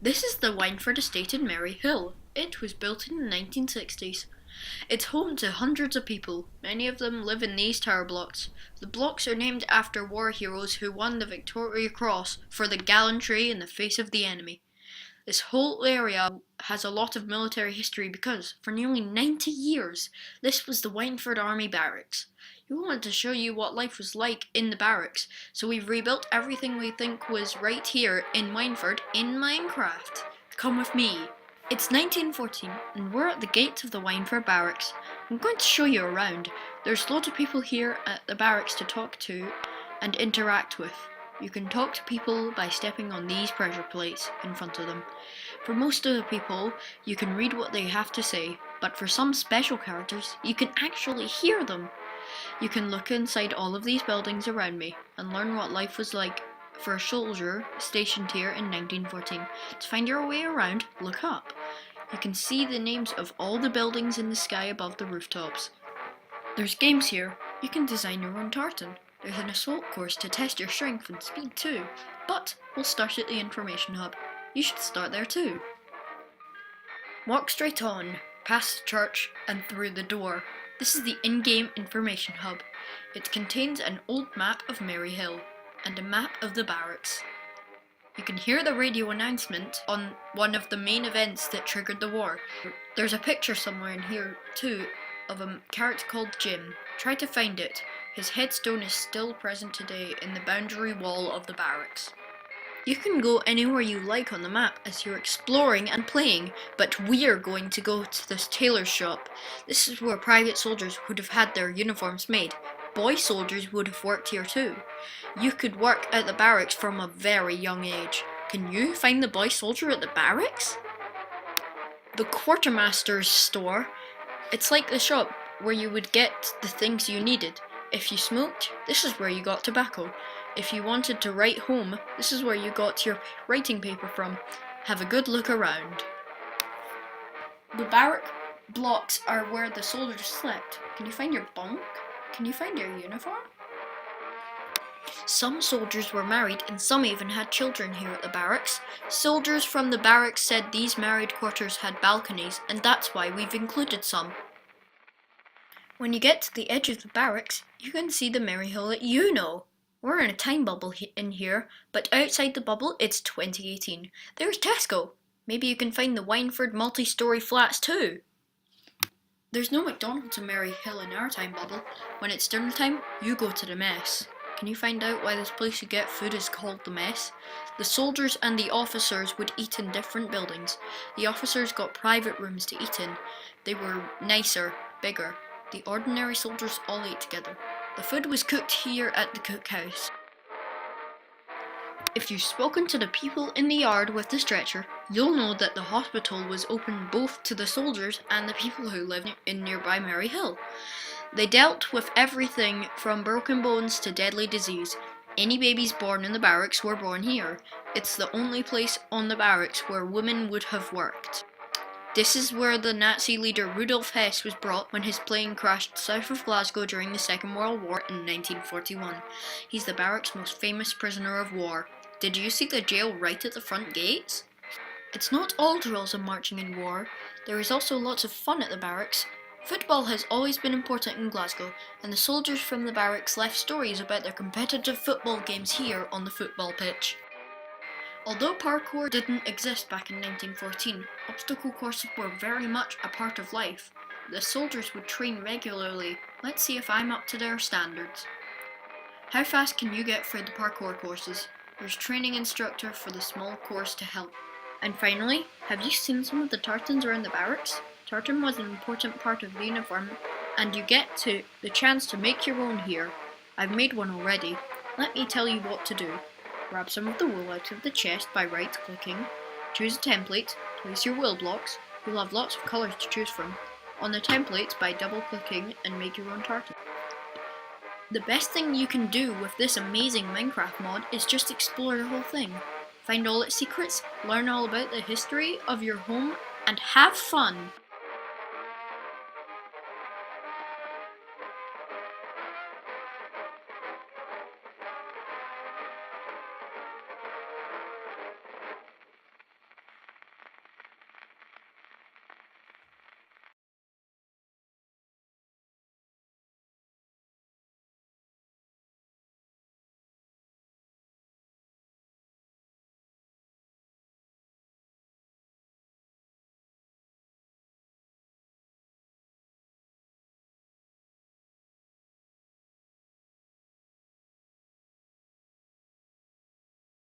This is the Wyndford estate in Maryhill. It was built in the 1960s. It's home to hundreds of people. Many of them live in these tower blocks. The blocks are named after war heroes who won the Victoria Cross for the gallantry in the face of the enemy. This whole area has a lot of military history because, for nearly 90 years, this was the Wyndford Army Barracks. We wanted to show you what life was like in the barracks, so we've rebuilt everything we think was right here in Wyndford in Minecraft. Come with me. It's 1914 and we're at the gates of the Wyndford Barracks. I'm going to show you around. There's loads of people here at the barracks to talk to and interact with. You can talk to people by stepping on these pressure plates in front of them. For most of the people, you can read what they have to say, but for some special characters, you can actually hear them. You can look inside all of these buildings around me and learn what life was like for a soldier stationed here in 1914. To find your way around, look up. You can see the names of all the buildings in the sky above the rooftops. There's games here. You can design your own tartan. There's an assault course to test your strength and speed too. But we'll start at the information hub. You should start there too. Walk straight on, past the church and through the door. This is the in-game information hub. It contains an old map of Maryhill and a map of the barracks. You can hear the radio announcement on one of the main events that triggered the war. There's a picture somewhere in here too of a character called Jim. Try to find it. His headstone is still present today in the boundary wall of the barracks. You can go anywhere you like on the map as you're exploring and playing, but we're going to go to this Tailor Shop. This is where private soldiers would have had their uniforms made. Boy soldiers would have worked here too. You could work at the barracks from a very young age. Can you find the boy soldier at the barracks? The Quartermaster's store. It's like the shop where you would get the things you needed. If you smoked, this is where you got tobacco. If you wanted to write home, this is where you got your writing paper from. Have a good look around. The barrack blocks are where the soldiers slept. Can you find your bunk? Can you find your uniform? Some soldiers were married and some even had children here at the barracks. Soldiers from the barracks said these married quarters had balconies, and that's why we've included some. When you get to the edge of the barracks, you can see the Maryhill that you know. We're in a time bubble in here, but outside the bubble it's 2018. There's Tesco. Maybe you can find the Wyndford multi-storey flats too. There's no McDonald's in Maryhill in our time bubble. When it's dinner time, you go to the mess. Can you find out why this place you get food is called the mess? The soldiers and the officers would eat in different buildings. The officers got private rooms to eat in. They were nicer, bigger. The ordinary soldiers all ate together. The food was cooked here at the cookhouse. If you've spoken to the people in the yard with the stretcher, you'll know that the hospital was open both to the soldiers and the people who lived in nearby Maryhill. They dealt with everything from broken bones to deadly disease. Any babies born in the barracks were born here. It's the only place on the barracks where women would have worked. This is where the Nazi leader Rudolf Hess was brought when his plane crashed south of Glasgow during the Second World War in 1941. He's the barracks' most famous prisoner of war. Did you see the jail right at the front gates? It's not all drills and marching in war. There is also lots of fun at the barracks. Football has always been important in Glasgow, and the soldiers from the barracks left stories about their competitive football games here on the football pitch. Although parkour didn't exist back in 1914, obstacle courses were very much a part of life. The soldiers would train regularly. Let's see if I'm up to their standards. How fast can you get through the parkour courses? There's training instructor for the small course to help. And finally, have you seen some of the tartans around the barracks? Tartan was an important part of the uniform, and you get the chance to make your own here. I've made one already. Let me tell you what to do. Grab some of the wool out of the chest by right-clicking. Choose a template. Place your wool blocks. You'll have lots of colours to choose from. On the templates by double-clicking and make your own tartan. The best thing you can do with this amazing Minecraft mod is just explore the whole thing. Find all its secrets, learn all about the history of your home, and have fun!